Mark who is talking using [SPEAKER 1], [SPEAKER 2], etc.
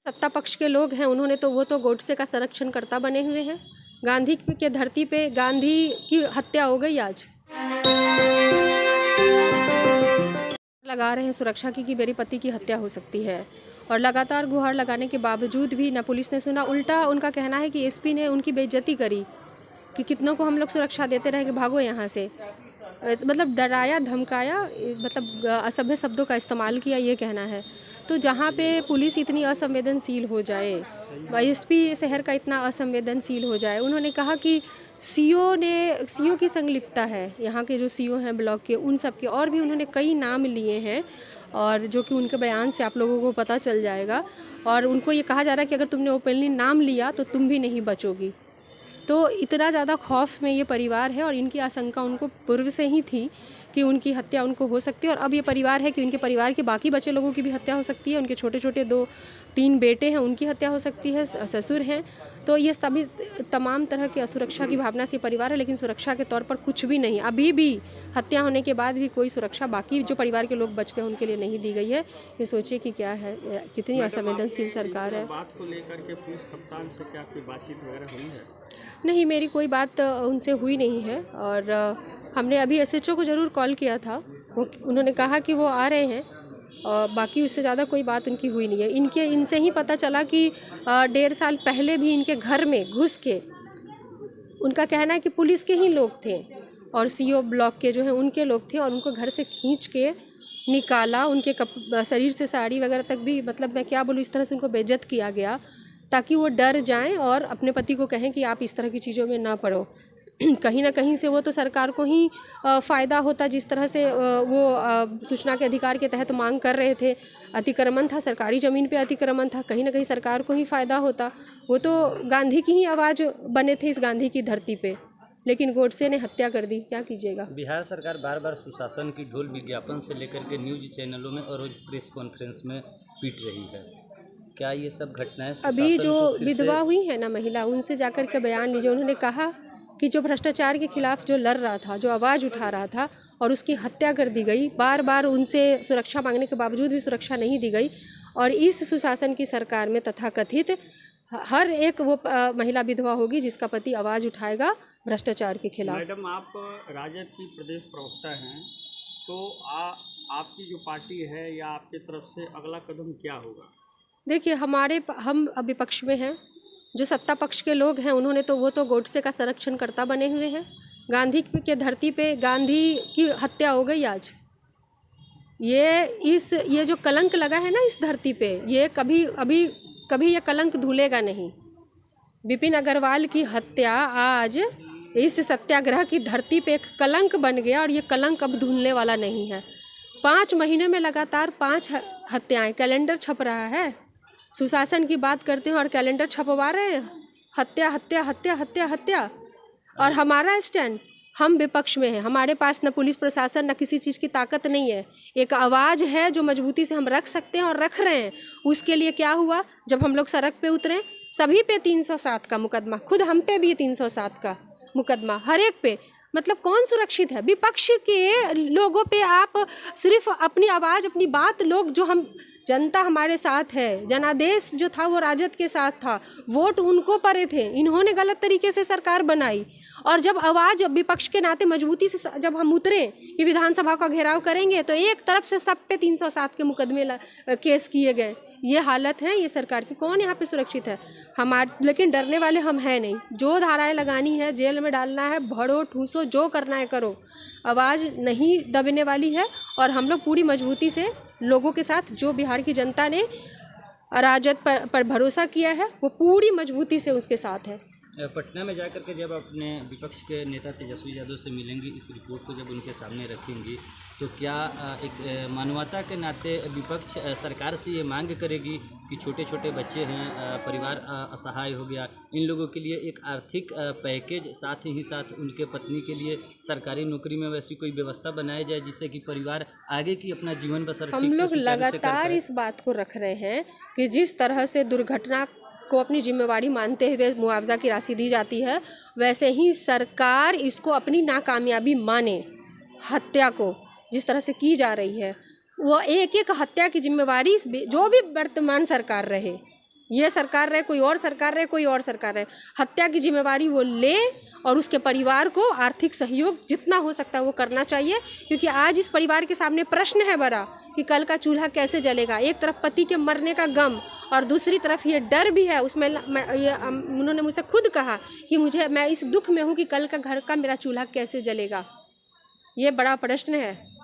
[SPEAKER 1] सत्ता पक्ष के लोग हैं, उन्होंने तो वो तो गोडसे का संरक्षणकर्ता बने हुए हैं। गांधी के धरती पे गांधी की हत्या हो गई आज। लगा रहे हैं सुरक्षा की कि मेरे पति की हत्या हो सकती है, और लगातार गुहार लगाने के बावजूद भी न पुलिस ने सुना। उल्टा उनका कहना है कि एसपी ने उनकी बेइज्जती करी कि कितनों को हम लोग सुरक्षा देते रहे कि भागो यहाँ से। मतलब डराया धमकाया, मतलब असभ्य शब्दों का इस्तेमाल किया, ये कहना है। तो जहाँ पे पुलिस इतनी असंवेदनशील हो जाए, एसपी शहर का इतना असंवेदनशील हो जाए। उन्होंने कहा कि सीओ की संलिप्तता है, यहाँ के जो सीओ हैं ब्लॉक के, उन सब के, और भी उन्होंने कई नाम लिए हैं, और जो कि उनके बयान से आप लोगों को पता चल जाएगा। और उनको ये कहा जा रहा है कि अगर तुमने ओपनली नाम लिया तो तुम भी नहीं बचोगी। तो इतना ज़्यादा खौफ में ये परिवार है, और इनकी आशंका उनको पूर्व से ही थी कि उनकी हत्या उनको हो सकती है। और अब ये परिवार है कि उनके परिवार के बाकी बचे लोगों की भी हत्या हो सकती है। उनके छोटे छोटे 2-3 बेटे हैं, उनकी हत्या हो सकती है, ससुर हैं। तो ये सभी तमाम तरह की असुरक्षा की भावना से परिवार है, लेकिन सुरक्षा के तौर पर कुछ भी नहीं। अभी भी हत्या होने के बाद भी कोई सुरक्षा बाकी जो परिवार के लोग बच गए उनके लिए नहीं दी गई है। ये सोचिए कि क्या है, कितनी असंवेदनशील सरकार है।
[SPEAKER 2] बात को लेकर के पुलिस कप्तान से क्या कोई बातचीत वगैरह हुई है?
[SPEAKER 1] नहीं, मेरी कोई बात उनसे हुई नहीं है। और हमने अभी एसएचओ को ज़रूर कॉल किया था, उन्होंने कहा कि वो आ रहे हैं, और बाकी उससे ज़्यादा कोई बात उनकी हुई नहीं है। इनसे ही पता चला कि 1.5 साल पहले भी इनके घर में घुस के, उनका कहना है कि पुलिस के ही लोग थे और सीओ ब्लॉक के जो हैं उनके लोग थे, और उनको घर से खींच के निकाला। उनके शरीर से साड़ी वगैरह तक भी, मतलब मैं क्या बोलूँ, इस तरह से उनको बेइज्जत किया गया ताकि वो डर जाएं और अपने पति को कहें कि आप इस तरह की चीज़ों में ना पड़ो। कहीं ना कहीं से वो तो सरकार को ही फ़ायदा होता, जिस तरह से वो सूचना के अधिकार के तहत मांग कर रहे थे। अतिक्रमण था, सरकारी ज़मीन पे अतिक्रमण था, कहीं ना कहीं सरकार को ही फ़ायदा होता। वो तो गांधी की ही आवाज़ बने थे इस गांधी की धरती पे, लेकिन गोडसे ने हत्या कर दी। क्या कीजिएगा।
[SPEAKER 3] बिहार सरकार बार बार सुशासन की ढोल विज्ञापन से लेकर के न्यूज चैनलों में और रोज प्रेस कॉन्फ्रेंस में पीट रही है। क्या ये सब घटनाएं
[SPEAKER 1] अभी जो विधवा हुई है ना महिला, उनसे जाकर के बयान लीजिए। उन्होंने कहा कि जो भ्रष्टाचार के खिलाफ जो लड़ रहा था, जो आवाज़ उठा रहा था, और उसकी हत्या कर दी गई। बार बार उनसे सुरक्षा मांगने के बावजूद भी सुरक्षा नहीं दी गई। और इस सुशासन की सरकार में तथाकथित हर एक वो महिला विधवा होगी जिसका पति आवाज़ उठाएगा भ्रष्टाचार के खिलाफ।
[SPEAKER 2] मैडम, आप राजद की प्रदेश प्रवक्ता हैं, तो आपकी जो पार्टी है या आपकी तरफ से अगला कदम क्या होगा?
[SPEAKER 1] देखिए, हम विपक्ष में हैं। जो सत्ता पक्ष के लोग हैं, उन्होंने तो वो तो गोडसे का संरक्षणकर्ता बने हुए हैं। गांधी के धरती पे गांधी की हत्या हो गई आज। ये जो कलंक लगा है ना इस धरती पे, ये कभी ये कलंक धुलेगा नहीं। विपिन अग्रवाल की हत्या आज इस सत्याग्रह की धरती पे एक कलंक बन गया, और ये कलंक अब धुलने वाला नहीं है। 5 महीने में लगातार 5 हत्याएं, कैलेंडर छप रहा है। सुशासन की बात करते हैं और कैलेंडर छपवा रहे हैं, हत्या हत्या हत्या हत्या हत्या। और हमारा स्टैंड, हम विपक्ष में हैं, हमारे पास न पुलिस प्रशासन न किसी चीज़ की ताकत नहीं है। एक आवाज़ है जो मजबूती से हम रख सकते हैं और रख रहे हैं। उसके लिए क्या हुआ, जब हम लोग सड़क पे उतरे, सभी पे 307 का मुकदमा, खुद हम पे भी 307 का मुकदमा, हर एक पे। मतलब कौन सुरक्षित है? विपक्ष के लोगों पे आप सिर्फ अपनी आवाज़, अपनी बात, लोग जो हम, जनता हमारे साथ है, जनादेश जो था वो राजद के साथ था, वोट उनको पड़े थे, इन्होंने गलत तरीके से सरकार बनाई। और जब आवाज़ विपक्ष के नाते मजबूती से जब हम उतरे कि विधानसभा का घेराव करेंगे, तो एक तरफ से सब पे 307 के मुकदमे केस किए गए। ये हालत है ये सरकार की। कौन यहाँ पे सुरक्षित है? लेकिन डरने वाले हम हैं नहीं। जो धाराएं लगानी है, जेल में डालना है, भरो ठूसो, जो करना है करो, आवाज़ नहीं दबने वाली है। और हम लोग पूरी मजबूती से लोगों के साथ, जो बिहार की जनता ने राजद पर भरोसा किया है, वो पूरी मजबूती से उसके साथ है।
[SPEAKER 3] पटना में जाकर के जब अपने विपक्ष के नेता तेजस्वी यादव से मिलेंगी, इस रिपोर्ट को जब उनके सामने रखेंगी, तो क्या एक मानवता के नाते विपक्ष सरकार से ये मांग करेगी कि छोटे छोटे बच्चे हैं, परिवार असहाय हो गया, इन लोगों के लिए एक आर्थिक पैकेज, साथ ही साथ उनके पत्नी के लिए सरकारी नौकरी में वैसी कोई व्यवस्था बनाई जाए जिससे कि परिवार आगे की अपना जीवन बसर
[SPEAKER 1] हम लोग लगातार इस बात को रख रहे हैं कि जिस तरह से दुर्घटना को अपनी जिम्मेवारी मानते हुए मुआवजा की राशि दी जाती है, वैसे ही सरकार इसको अपनी नाकामयाबी माने। हत्या को जिस तरह से की जा रही है, वो एक एक हत्या की जिम्मेवारी जो भी वर्तमान सरकार रहे, ये सरकार रहे, कोई और सरकार रहे, कोई और सरकार रहे, हत्या की जिम्मेवारी वो ले और उसके परिवार को आर्थिक सहयोग जितना हो सकता है वो करना चाहिए। क्योंकि आज इस परिवार के सामने प्रश्न है बड़ा कि कल का चूल्हा कैसे जलेगा। एक तरफ पति के मरने का गम और दूसरी तरफ ये डर भी है। उसमें उन्होंने मुझसे खुद कहा कि मैं इस दुख में हूँ कि कल का घर का मेरा चूल्हा कैसे जलेगा। ये बड़ा प्रश्न है।